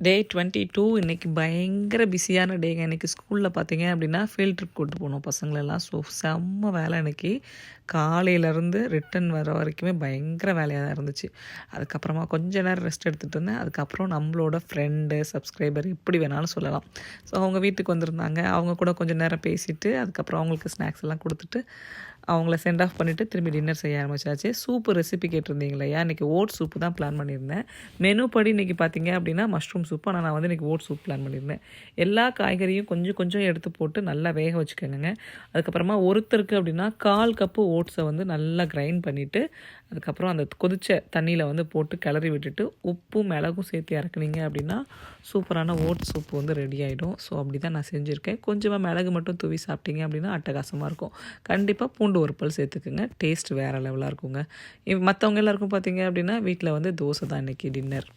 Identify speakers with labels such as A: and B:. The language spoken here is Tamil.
A: டே 22 இன்றைக்கி பயங்கர பிஸியான டேங்க. இன்றைக்கி ஸ்கூலில் பார்த்தீங்க அப்படின்னா ஃபீல்ட் ட்ரிப் கூப்பிட்டு போகணும் பசங்களெல்லாம். ஸோ செம்ம வேலை இன்றைக்கி. காலையிலேருந்து ரிட்டன் வர வரைக்குமே பயங்கர வேலையாக தான் இருந்துச்சு. அதுக்கப்புறமா கொஞ்ச நேரம் ரெஸ்ட் எடுத்துகிட்டு இருந்தேன். அதுக்கப்புறம் நம்மளோட ஃப்ரெண்டு, சப்ஸ்கிரைபர் எப்படி வேணாலும் சொல்லலாம். ஸோ அவங்க வீட்டுக்கு வந்திருந்தாங்க. அவங்க கூட கொஞ்சம் நேரம் பேசிவிட்டு அதுக்கப்புறம் அவங்களுக்கு ஸ்நாக்ஸ் எல்லாம் கொடுத்துட்டு அவங்கள சென்ட் ஆஃப் பண்ணிவிட்டு திரும்பி டின்னர் செய்ய ஆரம்பிச்சாச்சு. சூப்பு ரெசிபி கேட்டிருந்தீங்க இல்லையா? இன்றைக்கி ஓட் சூப்பு தான் பிளான் பண்ணியிருந்தேன். மெனு படி இன்றைக்கி பார்த்தீங்க அப்படின்னா மஷ்ரூம் சூப். ஆனால் நான் வந்து இன்றைக்கி ஓட் சூப் பிளான் பண்ணியிருந்தேன். எல்லா காய்கறியும் கொஞ்சம் கொஞ்சம் எடுத்து போட்டு நல்லா வேக வச்சுக்கோங்க. அதுக்கப்புறமா ஒருத்தருக்கு அப்படின்னா 1/4 கப்பு ஓட்ஸை வந்து நல்லா கிரைண்ட் பண்ணிவிட்டு அதுக்கப்புறம் அந்த கொதித்த தண்ணியில் வந்து போட்டு கிளறி விட்டுட்டு உப்பும் மிளகும் சேர்த்து இறக்குனீங்க அப்படின்னா சூப்பரான ஓட் சூப் வந்து ரெடி ஆகிடும். ஸோ அப்படி தான் நான் செஞ்சுருக்கேன். கொஞ்சமாக மிளகு மட்டும் தூவி சாப்பிட்டீங்க அப்படின்னா அட்டகாசமாக இருக்கும். கண்டிப்பாக பூண்டு ஒரு பல் சேர்த்துக்குங்க. டேஸ்ட் வேறு லெவலாக இருக்குங்க. மற்றவங்க எல்லாருக்கும் பார்த்தீங்க அப்படின்னா வீட்டில் வந்து தோசை தான் இன்றைக்கி டின்னர்.